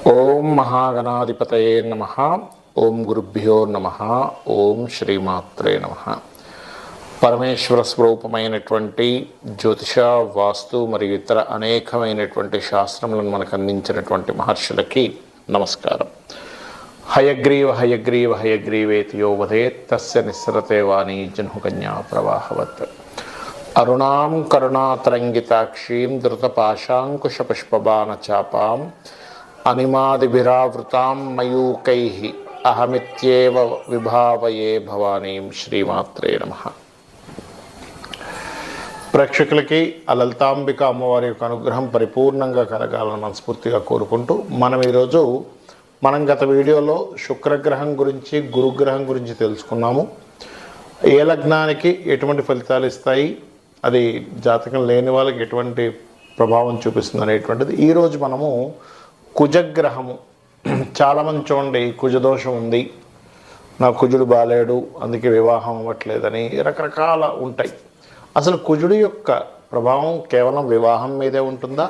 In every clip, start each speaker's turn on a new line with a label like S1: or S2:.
S1: ఓం మహాగణాధిపతయే నమః. ఓం గురుభ్యో నమః. ఓం శ్రీమాత్రే నమః. పరమేశ్వర స్వరూపమైనటువంటి జ్యోతిష, వాస్తు మరియు ఇతర అనేకమైనటువంటి శాస్త్రములను మనకు అందించినటువంటి మహర్షులకి నమస్కారం. హయగ్రీవ హయగ్రీవ హయగ్రీవేతి యో వదేత్ తస్య నిస్సరతే వాణీ జహ్నుకన్యా ప్రవాహవత్. అరుణాం కరుణాతరంగితాక్షీం ధృతపాశాంకుశపుష్పబాణచాపాం అనిమాదిభిరావృతాం మయూకైః అహమిత్యేవ విభావయే భవానీం. శ్రీమాత్రే నమః. ప్రేక్షకులకి ఆ లలితాంబిక అమ్మవారి యొక్క అనుగ్రహం పరిపూర్ణంగా కలగాలని మనస్ఫూర్తిగా కోరుకుంటూ మనం గత వీడియోలో శుక్రగ్రహం గురించి, గురుగ్రహం గురించి తెలుసుకున్నాము. ఏ లగ్నానికి ఎటువంటి ఫలితాలు ఇస్తాయి, అది జాతకం లేని వాళ్ళకి ఎటువంటి ప్రభావం చూపిస్తుంది అనేటువంటిది ఈరోజు మనము కుజగ్రహము. చాలామంది చూడండి, కుజదోషం ఉంది, నా కుజుడు బాలేడు, అందుకే వివాహం అవ్వట్లేదని రకరకాల ఉంటాయి. అసలు కుజుడు యొక్క ప్రభావం కేవలం వివాహం మీదే ఉంటుందా?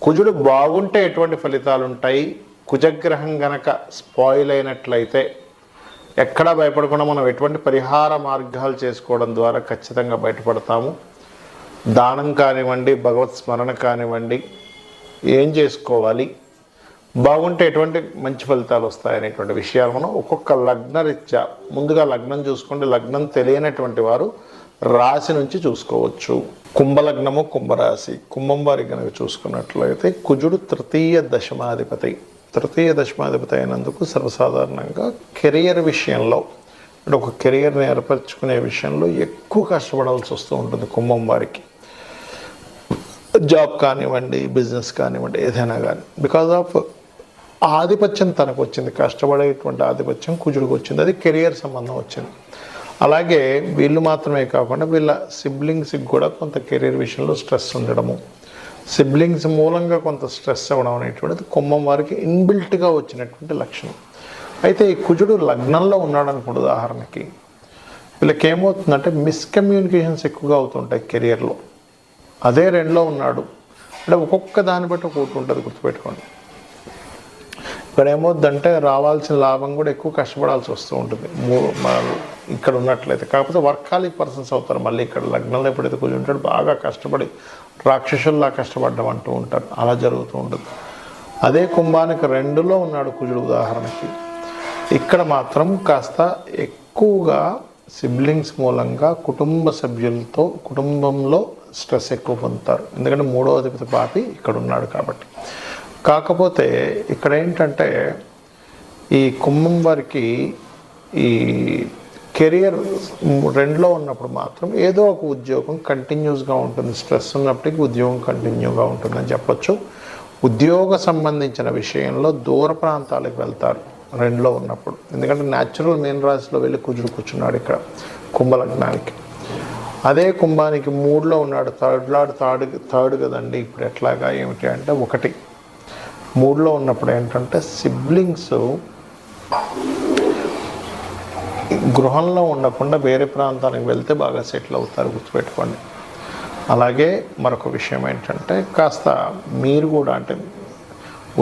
S1: కుజుడు బాగుంటే ఎటువంటి ఫలితాలు ఉంటాయి? కుజగ్రహం గనక స్పాయిల్ అయినట్లయితే ఎక్కడా భయపడకుండా మనం ఎటువంటి పరిహార మార్గాలు చేసుకోవడం ద్వారా ఖచ్చితంగా బయటపడతాము? దానం కానివ్వండి, భగవత్ స్మరణ కానివ్వండి, ఏం చేసుకోవాలి, బాగుంటే ఎటువంటి మంచి ఫలితాలు వస్తాయనేటువంటి విషయాలు మనం ఒక్కొక్క లగ్నరీత్యా ముందుగా లగ్నం చూసుకోండి. లగ్నం తెలియనటువంటి వారు రాశి నుంచి చూసుకోవచ్చు. కుంభలగ్నము, కుంభరాశి. కుంభం వారికి కనుక చూసుకున్నట్లయితే కుజుడు తృతీయ దశమాధిపతి అయినందుకు సర్వసాధారణంగా కెరియర్ విషయంలో, అంటే ఒక కెరియర్ని ఏర్పరచుకునే విషయంలో ఎక్కువ కష్టపడాల్సి వస్తూ ఉంటుంది కుంభం వారికి. జాబ్ కానివ్వండి, బిజినెస్ కానివ్వండి, ఏదైనా కానీ బికాజ్ ఆఫ్ ఆధిపత్యం తనకు వచ్చింది, కష్టపడేటువంటి ఆధిపత్యం కుజుడికి వచ్చింది, అది కెరియర్ సంబంధం వచ్చింది. అలాగే వీళ్ళు మాత్రమే కాకుండా వీళ్ళ సిబ్లింగ్స్కి కూడా కొంత కెరీర్ విషయంలో స్ట్రెస్ ఉండడము, సిబ్లింగ్స్ మూలంగా కొంత స్ట్రెస్ అవ్వడం అనేటువంటిది కుంభం వారికి ఇన్బిల్ట్గా వచ్చినటువంటి లక్షణం. అయితే ఈ కుజుడు లగ్నంలో ఉన్నాడు అనుకోండి, ఉదాహరణకి వీళ్ళకి ఏమవుతుందంటే మిస్కమ్యూనికేషన్స్ ఎక్కువగా అవుతుంటాయి కెరియర్లో. అదే రెండులో ఉన్నాడు అంటే ఒక్కొక్క దాన్ని బట్టి ఒకటి ఉంటుంది, గుర్తుపెట్టుకోండి. ఇక్కడ ఏమవుద్దంటే రావాల్సిన లాభం కూడా ఎక్కువ కష్టపడాల్సి వస్తూ ఉంటుంది ఇక్కడ ఉన్నట్లయితే. కాకపోతే వర్కాలిక్ పర్సన్స్ అవుతారు. మళ్ళీ ఇక్కడ లగ్నంలో ఎప్పుడైతే కుజుడు ఉంటాడు బాగా కష్టపడి రాక్షసుల్లా కష్టపడ్డం అంటూ ఉంటారు, అలా జరుగుతూ ఉంటుంది. అదే కుంభానికి రెండులో ఉన్నాడు కుజుడు ఉదాహరణకి, ఇక్కడ మాత్రం కాస్త ఎక్కువగా సిబ్లింగ్స్ మూలంగా కుటుంబ సభ్యులతో కుటుంబంలో స్ట్రెస్ ఎక్కువ పొందుతారు. ఎందుకంటే మూడవ అధిపతి పాపి ఇక్కడ ఉన్నాడు కాబట్టి. కాకపోతే ఇక్కడ ఏంటంటే ఈ కుంభం వారికి ఈ కెరియర్ రెండులో ఉన్నప్పుడు మాత్రం ఏదో ఒక ఉద్యోగం కంటిన్యూస్గా ఉంటుంది. స్ట్రెస్ ఉన్నప్పటికీ ఉద్యోగం కంటిన్యూగా ఉంటుందని చెప్పొచ్చు. ఉద్యోగ సంబంధించిన విషయంలో దూర ప్రాంతాలకు వెళ్తారు రెండులో ఉన్నప్పుడు. ఎందుకంటే న్యాచురల్ మీన రాశిలో వెళ్ళి కుజుడు కూర్చున్నాడు ఇక్కడ కుంభలగ్నానికి. అదే కుంభానికి మూడులో ఉన్నాడు, థర్డ్ కదండి. ఇప్పుడు ఎట్లాగా ఏమిటి అంటే, ఒకటి మూడులో ఉన్నప్పుడు ఏంటంటే సిబ్లింగ్స్ గృహంలో ఉండకుండా వేరే ప్రాంతానికి వెళ్తే బాగా సెటిల్ అవుతారు, గుర్తుపెట్టుకోండి. అలాగే మరొక విషయం ఏంటంటే కాస్త మీరు కూడా అంటే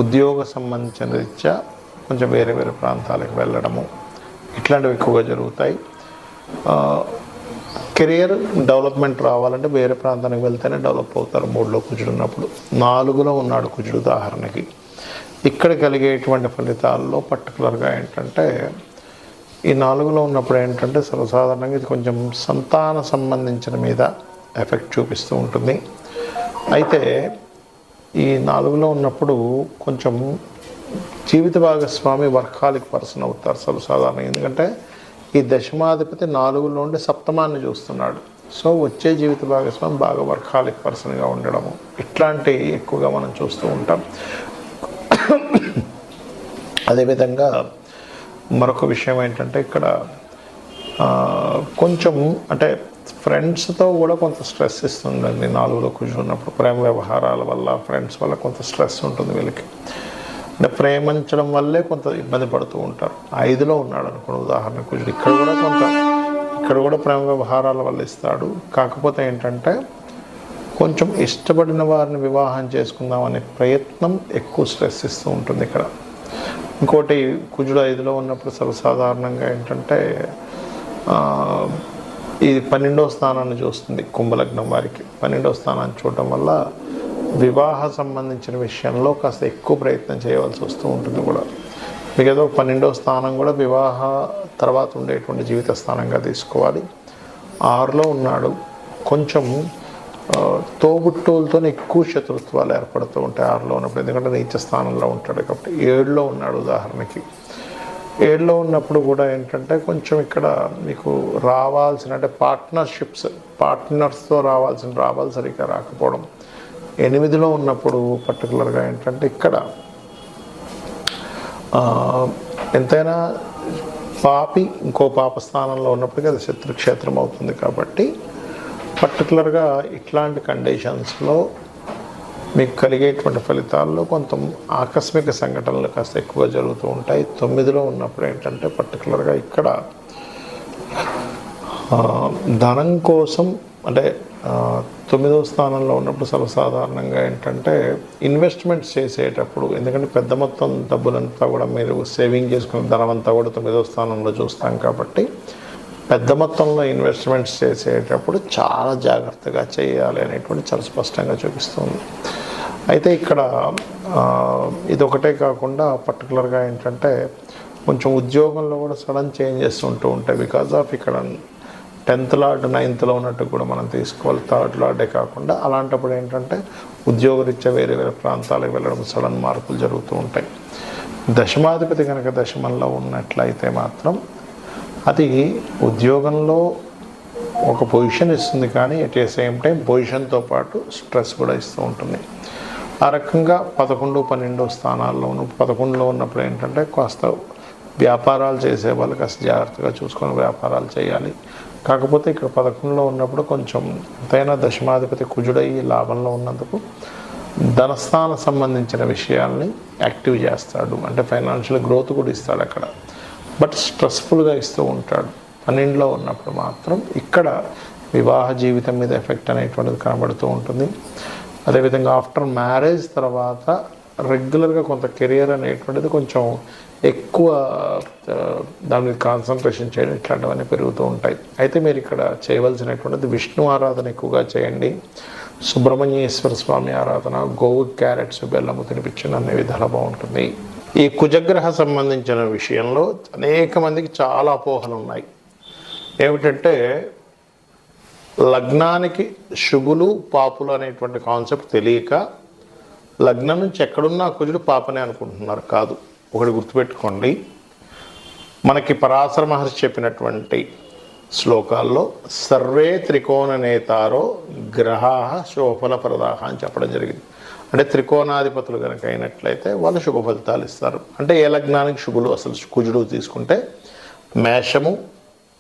S1: ఉద్యోగ సంబంధించిన రీత్యా కొంచెం వేరే వేరే ప్రాంతాలకు వెళ్ళడము ఇట్లాంటివి ఎక్కువగా జరుగుతాయి. కెరియర్ డెవలప్మెంట్ రావాలంటే వేరే ప్రాంతానికి వెళ్తేనే డెవలప్ అవుతారు మూడులో కుజుడు ఉన్నప్పుడు. నాలుగులో ఉన్నాడు కుజుడు ఉదాహరణకి. ఇక్కడ కలిగేటువంటి ఫలితాల్లో పర్టికులర్గా ఏంటంటే ఈ నాలుగులో ఉన్నప్పుడు ఏంటంటే సర్వసాధారణంగా ఇది కొంచెం సంతాన సంబంధించిన మీద ఎఫెక్ట్ చూపిస్తూ ఉంటుంది. అయితే ఈ నాలుగులో ఉన్నప్పుడు కొంచెం జీవిత భాగస్వామి వర్కాలిక్ పర్సన్ అవుతారు సర్వసాధారణంగా. ఎందుకంటే ఈ దశమాధిపతి నాలుగులో ఉండి సప్తమాన్ని చూస్తున్నాడు. సో వచ్చే జీవిత భాగస్వామి బాగా వర్కాలిక్ పర్సన్గా ఉండడము ఇట్లాంటివి ఎక్కువగా మనం చూస్తూ ఉంటాం. అదేవిధంగా మరొక విషయం ఏంటంటే ఇక్కడ కొంచెం అంటే ఫ్రెండ్స్తో కూడా కొంత స్ట్రెస్ ఇస్తుందండి నాలుగులో కూర్చున్నప్పుడు. ప్రేమ వ్యవహారాల వల్ల, ఫ్రెండ్స్ వల్ల కొంత స్ట్రెస్ ఉంటుంది వీళ్ళకి. అంటే ప్రేమించడం వల్లే కొంత ఇబ్బంది పడుతూ ఉంటారు. ఐదులో ఉన్నాడు అనుకోండి ఉదాహరణ కుజుడు, ఇక్కడ కూడా ప్రేమ వ్యవహారాల వల్ల ఇస్తాడు. కాకపోతే ఏంటంటే కొంచెం ఇష్టపడిన వారిని వివాహం చేసుకుందాం అనే ప్రయత్నం ఎక్కువ స్ట్రెస్ ఇస్తూ ఉంటుంది ఇక్కడ. ఇంకోటి కుజుడు 5లో ఉన్నప్పుడు సర్వసాధారణంగా ఏంటంటే ఇది 12వ స్థానాన్ని చూస్తుంది కుంభలగ్నం వారికి. 12వ స్థానాన్ని చూడటం వల్ల వివాహ సంబంధించిన విషయంలో కాస్త ఎక్కువ ప్రయత్నం చేయవలసి వస్తూ ఉంటుంది కూడా. మీకు ఏదో 12వ స్థానం కూడా వివాహ తర్వాత ఉండేటువంటి జీవిత స్థానంగా తీసుకోవాలి. 6లో ఉన్నాడు, కొంచెం తోబుట్టువులతో ఎక్కువ శత్రుత్వాలు ఏర్పడుతూ ఉంటాయి 6లో ఉన్నప్పుడు, ఎందుకంటే నీచ స్థానంలో ఉంటాడు కాబట్టి. 7లో ఉన్నాడు ఉదాహరణకి. 7లో ఉన్నప్పుడు కూడా ఏంటంటే కొంచెం ఇక్కడ మీకు రావాల్సిన అంటే పార్ట్నర్స్తో రావాల్సిన లాభాలు సరిగ్గా రాకపోవడం. 8లో ఉన్నప్పుడు పర్టికులర్గా ఏంటంటే ఇక్కడ ఎంతైనా పాపి ఇంకో పాప స్థానంలో ఉన్నప్పటికీ అది శత్రుక్షేత్రం అవుతుంది కాబట్టి పర్టికులర్గా ఇట్లాంటి కండిషన్స్లో మీకు కలిగేటువంటి ఫలితాల్లో కొంత ఆకస్మిక సంఘటనలు కాస్త ఎక్కువగా జరుగుతూ ఉంటాయి. 9లో ఉన్నప్పుడు ఏంటంటే పర్టికులర్గా ఇక్కడ ధనం కోసం అంటే 9వ స్థానంలో ఉన్నప్పుడు సర్వసాధారణంగా ఏంటంటే ఇన్వెస్ట్మెంట్స్ చేసేటప్పుడు, ఎందుకంటే పెద్ద మొత్తం డబ్బులంతా కూడా మీరు సేవింగ్ చేసుకున్న ధనం అంతా కూడా 9వ స్థానంలో చూస్తాం కాబట్టి పెద్ద మొత్తంలో ఇన్వెస్ట్మెంట్స్ చేసేటప్పుడు చాలా జాగ్రత్తగా చేయాలి అనేటువంటి చాలా స్పష్టంగా చూపిస్తుంది. అయితే ఇక్కడ ఇదొకటే కాకుండా పర్టికులర్గా ఏంటంటే కొంచెం ఉద్యోగంలో కూడా సడన్ చేంజెస్ ఉంటూ ఉంటాయి. బికాజ్ ఆఫ్ ఇక్కడ 10th లార్డ్ 9thలో ఉన్నట్టు కూడా మనం తీసుకోవాలి. 3rd లార్డే కాకుండా అలాంటప్పుడు ఏంటంటే ఉద్యోగరీత్యా వేరే వేరే ప్రాంతాలకు వెళ్ళడం, సడన్ మార్పులు జరుగుతూ ఉంటాయి. దశమాధిపతి కనుక దశమంలో ఉన్నట్లయితే మాత్రం అది ఉద్యోగంలో ఒక పొజిషన్ ఇస్తుంది, కానీ అట్ ఏ సేమ్ టైం పొజిషన్తో పాటు స్ట్రెస్ కూడా ఇస్తూ ఉంటుంది. ఆ రకంగా 11, 12 స్థానాల్లో 11లో ఉన్నప్పుడు ఏంటంటే కాస్త వ్యాపారాలు చేసే వాళ్ళు కాస్త జాగ్రత్తగా చూసుకొని వ్యాపారాలు చేయాలి. కాకపోతే ఇక్కడ 11లో ఉన్నప్పుడు కొంచెం ఎంతైనా దశమాధిపతి కుజుడై లాభంలో ఉన్నందుకు ధనస్థానం సంబంధించిన విషయాల్ని యాక్టివ్ చేస్తాడు, అంటే ఫైనాన్షియల్ గ్రోత్ కూడా ఇస్తాడు అక్కడ, బట్ స్ట్రెస్ఫుల్గా ఇస్తూ ఉంటాడు. 12లో ఉన్నప్పుడు మాత్రం ఇక్కడ వివాహ జీవితం మీద ఎఫెక్ట్ అనేటువంటిది కనబడుతూ ఉంటుంది. అదేవిధంగా ఆఫ్టర్ మ్యారేజ్ తర్వాత రెగ్యులర్గా కొంత కెరియర్ అనేటువంటిది కొంచెం ఎక్కువ దాని మీద కాన్సన్ట్రేషన్ చేయడం ఇట్లాంటివన్నీ పెరుగుతూ ఉంటాయి. అయితే మీరు ఇక్కడ చేయవలసినటువంటిది విష్ణు ఆరాధన ఎక్కువగా చేయండి, సుబ్రహ్మణ్యేశ్వర స్వామి ఆరాధన, గోవు క్యారెట్స్ బెల్లము తినిపించండి, అనే విధాలు బాగుంటుంది. ఈ కుజగ్రహ సంబంధించిన విషయంలో అనేక మందికి చాలా అపోహలు ఉన్నాయి. ఏమిటంటే లగ్నానికి శుభులు పాపులు అనేటువంటి కాన్సెప్ట్ తెలియక లగ్నం నుంచి ఎక్కడున్నా కుజుడు పాపనే అనుకుంటున్నారు. కాదు, ఒకటి గుర్తుపెట్టుకోండి, మనకి పరాశర మహర్షి చెప్పినటువంటి శ్లోకాల్లో సర్వే త్రికోణ నేతారో గ్రహా శుభఫల ప్రదాహ అని చెప్పడం జరిగింది. అంటే త్రికోణాధిపతులు కనుక అయినట్లయితే వాళ్ళు శుభ ఫలితాలు ఇస్తారు. అంటే ఏ లగ్నానికి శుభులు అసలు కుజుడు తీసుకుంటే మేషము,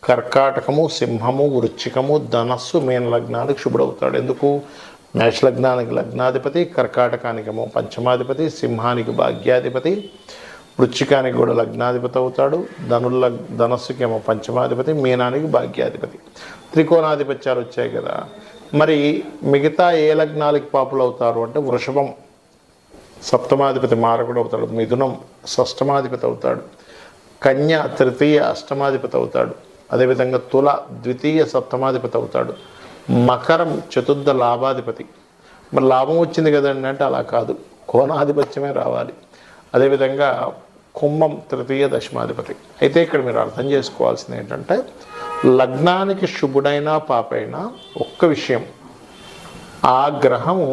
S1: కర్కాటకము, సింహము, వృశ్చికము, ధనస్సు, మీన లగ్నానికి శుభుడవుతాడు. ఎందుకు? మేష లగ్నానికి లగ్నాధిపతి, కర్కాటకానికేమో పంచమాధిపతి, సింహానికి భాగ్యాధిపతి, వృశ్చికానికి కూడా లగ్నాధిపతి అవుతాడు, ధనస్సుకేమో పంచమాధిపతి, మీనానికి భాగ్యాధిపతి. త్రికోణాధిపత్యాలు వచ్చాయి కదా. మరి మిగతా ఏ లగ్నాలకి పాపులు అవుతారు అంటే వృషభం సప్తమాధిపతి మారకుడు అవుతాడు, మిథునం షష్టమాధిపతి అవుతాడు, కన్య తృతీయ అష్టమాధిపతి అవుతాడు, అదేవిధంగా తుల ద్వితీయ సప్తమాధిపతి అవుతాడు, మకరం చతుర్థ లాభాధిపతి. మరి లాభం వచ్చింది కదండి అంటే అలా కాదు, కోణాధిపత్యమే రావాలి. అదేవిధంగా కుంభం తృతీయ దశమాధిపతి. అయితే ఇక్కడ మీరు అర్థం చేసుకోవాల్సింది ఏంటంటే లగ్నానికి శుభుడైనా పాపైనా ఒక్క విషయం, ఆ గ్రహము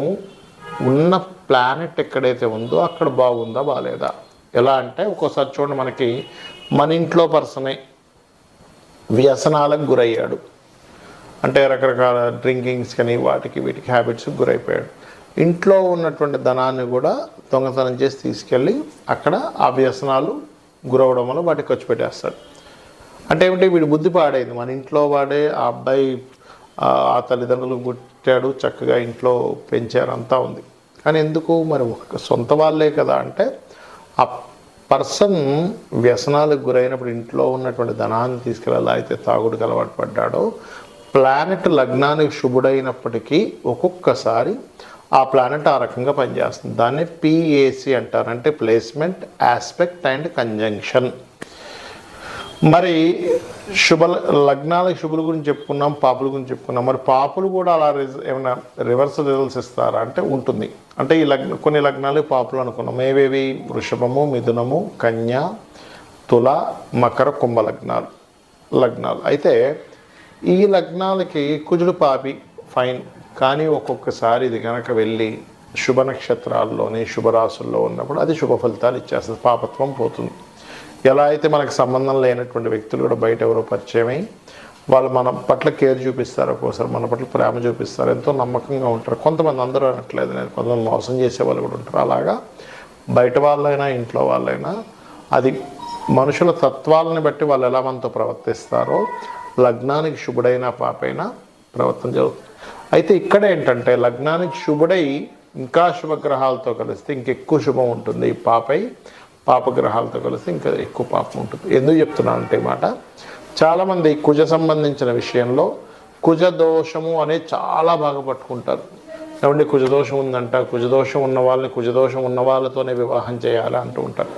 S1: ఉన్న ప్లానెట్ ఎక్కడైతే ఉందో అక్కడ బాగుందా బాగాలేదా. ఎలా అంటే ఒక్కోసారి చూడండి, మనకి మన ఇంట్లో పర్సనే వ్యసనాలకు గురయ్యాడు, అంటే రకరకాల డ్రింకింగ్స్ కానీ వాటికి వీటికి హ్యాబిట్స్కి గురైపోయాడు. ఇంట్లో ఉన్నటువంటి ధనాన్ని కూడా దొంగతనం చేసి తీసుకెళ్ళి అక్కడ ఆ వ్యసనాలు గురవడం వల్ల వాటికి ఖర్చు పెట్టేస్తాడు. అంటే ఏమిటి, వీడి బుద్ధి పాడైంది. మన ఇంట్లో వాడే ఆ అబ్బాయి ఆ తల్లిదండ్రులు పుట్టాడు, చక్కగా ఇంట్లో పెంచారు, అంతా ఉంది. కానీ ఎందుకు మరి సొంత వాళ్ళే కదా అంటే ఆ పర్సన్ వ్యసనాలకు గురైనప్పుడు ఇంట్లో ఉన్నటువంటి ధనాన్ని తీసుకెళ్ళి అయితే తాగుడుకు అలవాటు పడ్డాడో ప్లానెట్ లగ్నానికి శుభుడైనప్పటికీ ఒక్కొక్కసారి ఆ ప్లానెట్ ఆ రకంగా పనిచేస్తుంది. దాన్ని పిఏసి అంటారు, అంటే ప్లేస్మెంట్, ఆస్పెక్ట్ అండ్ కంజంక్షన్. మరి లగ్నాలకు శుభుల గురించి చెప్పుకున్నాం, పాపుల గురించి చెప్పుకున్నాం. మరి పాపులు కూడా అలా ఏమైనా రివర్స్ రిజల్ట్స్ ఇస్తారా అంటే ఉంటుంది. అంటే ఈ కొన్ని లగ్నాలు పాపులు అనుకున్నాం. ఏవేవి? వృషభము, మిథునము, కన్య, తుల, మకర, కుంభ లగ్నాలు. అయితే ఈ లగ్నాలకి కుజుడు పాపి ఫైన్, కానీ ఒక్కొక్కసారి ఇది కనుక వెళ్ళి శుభ నక్షత్రాల్లోని శుభరాశుల్లో ఉన్నప్పుడు అది శుభ ఫలితాలు ఇచ్చేస్తుంది, పాపత్వం పోతుంది. ఎలా అయితే మనకు సంబంధం లేనటువంటి వ్యక్తులు కూడా బయట ఎవరో పరిచయమై వాళ్ళు మన పట్ల కేర్ చూపిస్తారు, ఒక్కోసారి మన పట్ల ప్రేమ చూపిస్తారు, ఎంతో నమ్మకంగా ఉంటారు. కొంతమంది, అందరూ అనట్లేదు నేను, కొంతమంది మోసం చేసే వాళ్ళు కూడా ఉంటారు. అలాగా బయట వాళ్ళైనా ఇంట్లో వాళ్ళైనా అది మనుషుల తత్వాలని బట్టి వాళ్ళు ఎలా మనతో ప్రవర్తిస్తారో లగ్నానికి శుభుడైన పాపైనా ప్రవర్తన జరుగుతుంది. అయితే ఇక్కడ ఏంటంటే లగ్నానికి శుభుడై ఇంకా శుభగ్రహాలతో కలిస్తే ఇంకెక్కువ శుభం ఉంటుంది. పాపగ్రహాలతో కలిస్తే ఇంకా ఎక్కువ పాపం ఉంటుంది. ఎందుకు చెప్తున్నాను అంటే మాట, చాలామంది కుజ సంబంధించిన విషయంలో కుజ దోషము అనేది చాలా బాగా పట్టుకుంటారు. ఏమంటే కుజదోషం ఉందంట, కుజదోషం ఉన్న వాళ్ళని కుజదోషం ఉన్న వాళ్ళతోనే వివాహం చేయాలి అంటూ ఉంటారు.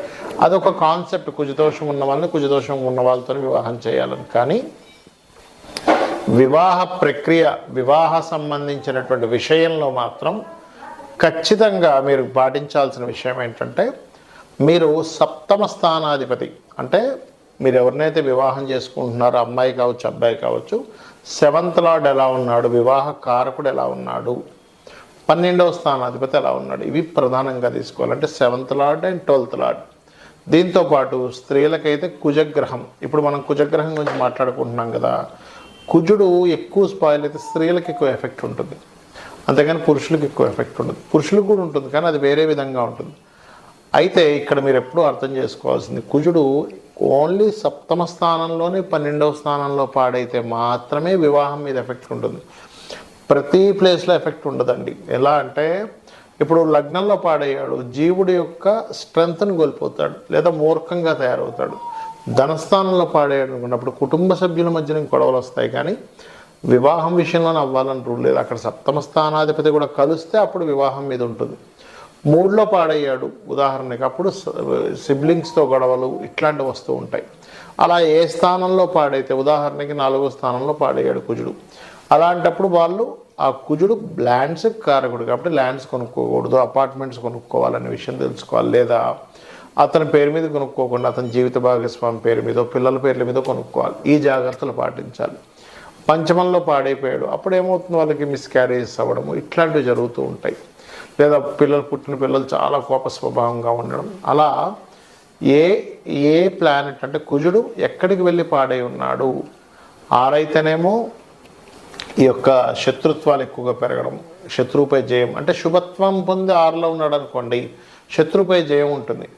S1: అదొక కాన్సెప్ట్, కుజదోషం ఉన్న వాళ్ళని కుజదోషం ఉన్న వాళ్ళతోనే వివాహం చేయాలని. కానీ వివాహ ప్రక్రియ, వివాహ సంబంధించినటువంటి విషయంలో మాత్రం ఖచ్చితంగా మీరు పాటించాల్సిన విషయం ఏంటంటే, మీరు సప్తమ స్థానాధిపతి, అంటే మీరు ఎవరినైతే వివాహం చేసుకుంటున్నారో అమ్మాయి కావచ్చు అబ్బాయి కావచ్చు, 7th లార్డ్ ఎలా ఉన్నాడు, వివాహ కారకుడు ఎలా ఉన్నాడు, 12వ స్థానాధిపతి ఎలా ఉన్నాడు, ఇవి ప్రధానంగా తీసుకోవాలి. అంటే 7th lord and 12th lord. దీంతోపాటు స్త్రీలకైతే కుజగ్రహం, ఇప్పుడు మనం కుజగ్రహం గురించి మాట్లాడుకుంటున్నాం కదా, కుజుడు ఎక్కువ స్పాయిల్ అయితే స్త్రీలకు ఎక్కువ ఎఫెక్ట్ ఉంటుంది, అంతేగాని పురుషులకు ఎక్కువ ఎఫెక్ట్ ఉండదు. పురుషులకు కూడా ఉంటుంది కానీ అది వేరే విధంగా ఉంటుంది. అయితే ఇక్కడ మీరు ఎప్పుడూ అర్థం చేసుకోవాల్సింది, కుజుడు ఓన్లీ సప్తమ స్థానంలోనే 12వ స్థానంలో పాడైతే మాత్రమే వివాహం మీద ఎఫెక్ట్ ఉంటుంది. ప్రతి ప్లేస్లో ఎఫెక్ట్ ఉండదండి. ఎలా అంటే ఇప్పుడు లగ్నంలో పాడయ్యాడు, జీవుడి యొక్క స్ట్రెంగ్త్ని కోల్పోతాడు లేదా మూర్ఖంగా తయారవుతాడు. ధనస్థానంలో పాడేయడం అనుకున్నప్పుడు కుటుంబ సభ్యుల మధ్యన గొడవలు వస్తాయి, కానీ వివాహం విషయంలోనే అవ్వాలని రూల్ లేదు. అక్కడ సప్తమ స్థానాధిపతి కూడా కలిస్తే అప్పుడు వివాహం మీద ఉంటుంది. 3లో పాడయ్యాడు ఉదాహరణకి, అప్పుడు సిబ్లింగ్స్తో గొడవలు ఇట్లాంటివి వస్తూ ఉంటాయి. అలా ఏ స్థానంలో పాడైతే, ఉదాహరణకి 4వ స్థానంలో పాడయ్యాడు కుజుడు, అలాంటప్పుడు వాళ్ళు ఆ కుజుడు ల్యాండ్స్ కారకుడు కాబట్టి ల్యాండ్స్ కొనుక్కోకూడదు, అపార్ట్మెంట్స్ కొనుక్కోవాలనే విషయం తెలుసుకోవాలి. లేదా అతని పేరు మీద కొనుక్కోకుండా అతని జీవిత భాగస్వామి పేరు మీద, పిల్లల పేర్ల మీద కొనుక్కోవాలి. ఈ జాగ్రత్తలు పాటించాలి. పంచమంలో పాడైపోయాడు, అప్పుడు ఏమవుతుంది, వాళ్ళకి మిస్క్యారేజెస్ అవ్వడము ఇట్లాంటివి జరుగుతూ ఉంటాయి. లేదా పుట్టిన పిల్లలు చాలా కోప స్వభావంగా ఉండడం. అలా ఏ ప్లానెట్ అంటే కుజుడు ఎక్కడికి వెళ్ళి పాడై ఉన్నాడు, ఆరైతేనేమో ఈ యొక్క శత్రుత్వాలు ఎక్కువగా పెరగడం, శత్రువుపై జయం, అంటే శుభత్వం పొంది 6లో ఉన్నాడు అనుకోండి శత్రువుపై జయం ఉంటుంది.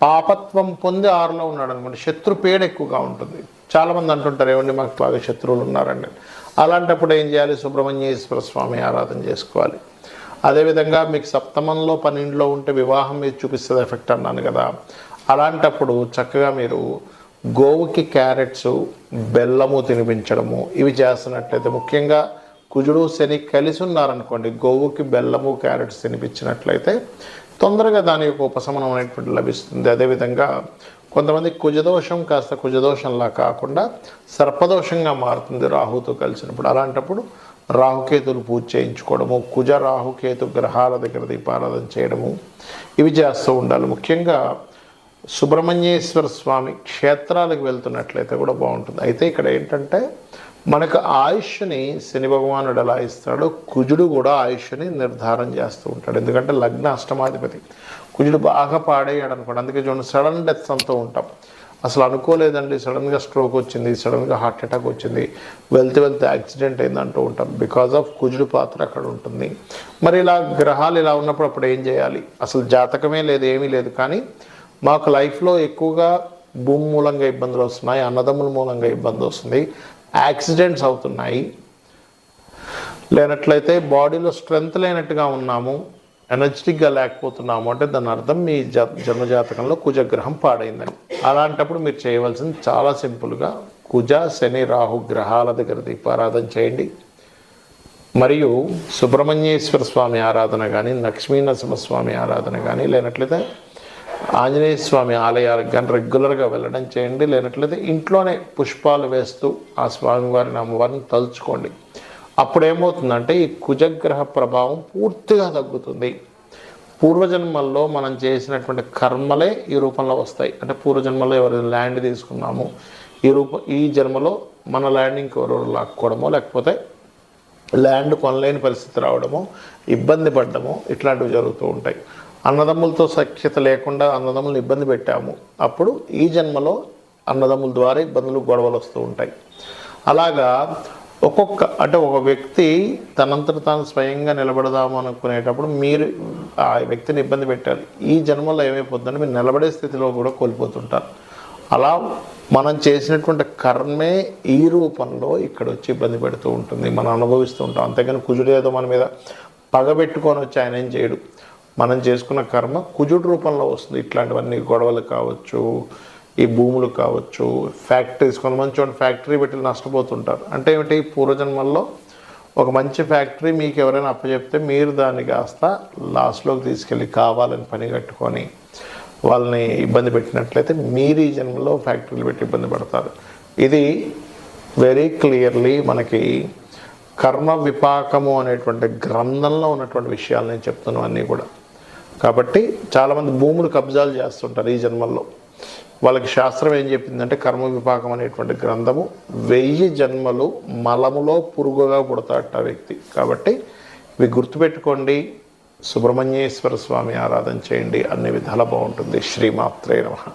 S1: పాపత్వం పొంది 6లో ఉన్నాడు అనుకోండి శత్రుపీడ ఎక్కువగా ఉంటుంది. చాలామంది అంటుంటారు, ఏమండి మాకు బాగా శత్రువులు ఉన్నారండి. అలాంటప్పుడు ఏం చేయాలి, సుబ్రహ్మణ్యేశ్వర స్వామి ఆరాధన చేసుకోవాలి. అదేవిధంగా మీకు సప్తమంలో 12లో ఉంటే వివాహం మీద చూపిస్తుంది ఎఫెక్ట్ అన్నాను కదా, అలాంటప్పుడు చక్కగా మీరు గోవుకి క్యారెట్స్, బెల్లము తినిపించడము ఇవి చేస్తున్నట్లయితే, ముఖ్యంగా కుజుడు శని కలిసి ఉన్నారనుకోండి, గోవుకి బెల్లము క్యారెట్స్ తినిపించినట్లయితే తొందరగా దాని యొక్క ఉపశమనం అనేటువంటి లభిస్తుంది. అదేవిధంగా కొంతమంది కుజదోషం కాస్త కుజదోషంలా కాకుండా సర్పదోషంగా మారుతుంది రాహుతో కలిసినప్పుడు. అలాంటప్పుడు రాహుకేతులు పూజ చేయించుకోవడము, కుజ రాహుకేతు గ్రహాల దగ్గర దీపారాధన చేయడము ఇవి చేస్తూ ఉండాలి. ముఖ్యంగా సుబ్రహ్మణ్యేశ్వర స్వామి క్షేత్రాలకు వెళ్తున్నట్లయితే కూడా బాగుంటుంది. అయితే ఇక్కడ ఏంటంటే మనకు ఆయుష్ని శని భగవానుడు ఎలా ఇస్తాడో కుజుడు కూడా ఆయుష్ని నిర్ధారణ చేస్తూ ఉంటాడు. ఎందుకంటే లగ్న అష్టమాధిపతి కుజుడు బాగా పాడేయాడు అనుకోండి, అందుకే చూడండి సడన్ డెత్స్ అంటూ ఉంటాం. అసలు అనుకోలేదండి, సడన్గా స్ట్రోక్ వచ్చింది, సడన్గా హార్ట్ అటాక్ వచ్చింది, వెళ్తే యాక్సిడెంట్ అయింది అంటూ ఉంటాం. బికాజ్ ఆఫ్ కుజుడు పాత్ర అక్కడ ఉంటుంది. మరి ఇలా గ్రహాలు ఇలా ఉన్నప్పుడు అప్పుడు ఏం చేయాలి, అసలు జాతకమే లేదు, ఏమీ లేదు, కానీ మాకు లైఫ్లో ఎక్కువగా భూమి మూలంగా ఇబ్బందులు వస్తున్నాయి, అన్నదమ్ముల మూలంగా ఇబ్బంది వస్తుంది, యాక్సిడెంట్స్ అవుతున్నాయి, లేనట్లయితే బాడీలో స్ట్రెంగ్త్ లేనట్టుగా ఉన్నాము, ఎనర్జెటిక్గా లేకపోతున్నాము అంటే దాని అర్థం మీ జన్మజాతకంలో కుజగ్రహం పాడైందని. అలాంటప్పుడు మీరు చేయవలసింది చాలా సింపుల్గా కుజ శని రాహు గ్రహాల దగ్గర దీపారాధన చేయండి. మరియు సుబ్రహ్మణ్యేశ్వర స్వామి ఆరాధన కానీ, లక్ష్మీ నరసింహస్వామి ఆరాధన కానీ, లేనట్లయితే ఆంజనేయ స్వామి ఆలయాలకు కానీ రెగ్యులర్గా వెళ్ళడం చేయండి. లేనట్లయితే ఇంట్లోనే పుష్పాలు వేస్తూ ఆ స్వామివారిని అమ్మవారిని తలుచుకోండి. అప్పుడు ఏమవుతుందంటే ఈ కుజగ్రహ ప్రభావం పూర్తిగా తగ్గుతుంది. పూర్వజన్మల్లో మనం చేసినటువంటి కర్మలే ఈ రూపంలో వస్తాయి. అంటే పూర్వజన్మలో ఎవరైనా ల్యాండ్ తీసుకున్నాము, ఈ జన్మలో మన ల్యాండ్ ఇంకెవరెవరు లాక్కోవడమో, లేకపోతే ల్యాండ్ కొనలేని పరిస్థితి రావడమో, ఇబ్బంది పడ్డమో, ఇట్లాంటివి జరుగుతూ ఉంటాయి. అన్నదమ్ములతో సఖ్యత లేకుండా అన్నదమ్ములను ఇబ్బంది పెట్టాము, అప్పుడు ఈ జన్మలో అన్నదమ్ముల ద్వారా ఇబ్బందులు గొడవలు వస్తూ ఉంటాయి. అలాగా ఒక వ్యక్తి తనంతట తాను స్వయంగా నిలబడదాము అనుకునేటప్పుడు మీరు ఆ వ్యక్తిని ఇబ్బంది పెట్టారు. ఈ జన్మలో ఏమైపోతుందంటే మీరు నిలబడే స్థితిలో కూడా కోల్పోతుంటారు. అలా మనం చేసినటువంటి కర్మే ఈ రూపంలో ఇక్కడ వచ్చి ఇబ్బంది పెడుతూ ఉంటుంది, మనం అనుభవిస్తూ ఉంటాం. అంతేగాని కుజుడు ఏదో మన మీద పగబెట్టుకొని వచ్చి ఆయన ఏం చేయడు. మనం చేసుకున్న కర్మ కుజుడు రూపంలో వస్తుంది. ఇట్లాంటివన్నీ గొడవలు కావచ్చు, ఈ భూములు కావచ్చు, ఫ్యాక్టరీస్, కొంతమంది చూడండి ఫ్యాక్టరీ పెట్టి నష్టపోతుంటారు. అంటే ఏమిటి, పూర్వజన్మల్లో ఒక మంచి ఫ్యాక్టరీ మీకు ఎవరైనా అప్పచెప్తే మీరు దాన్ని కాస్త లాస్లోకి తీసుకెళ్ళి కావాలని పని కట్టుకొని వాళ్ళని ఇబ్బంది పెట్టినట్లయితే మీరు ఈ జన్మలో ఫ్యాక్టరీలు పెట్టి ఇబ్బంది పడతారు. ఇది వెరీ క్లియర్లీ మనకి కర్మ విపాకము అనేటువంటి గ్రంథంలో ఉన్నటువంటి విషయాలు నేను చెప్తున్నాను అన్నీ కూడా. కాబట్టి చాలామంది భూములు కబ్జాలు చేస్తుంటారు ఈ జన్మల్లో. వాళ్ళకి శాస్త్రం ఏం చెప్పిందంటే కర్మ విపాకం అనేటువంటి గ్రంథము 1000 జన్మలు మలములో పురుగుగా పుడతాడట వ్యక్తి. కాబట్టి ఇవి గుర్తుపెట్టుకోండి. సుబ్రహ్మణ్యేశ్వర స్వామి ఆరాధన చేయండి, అన్ని విధాలా బాగుంటుంది. శ్రీమాత్రే నమః.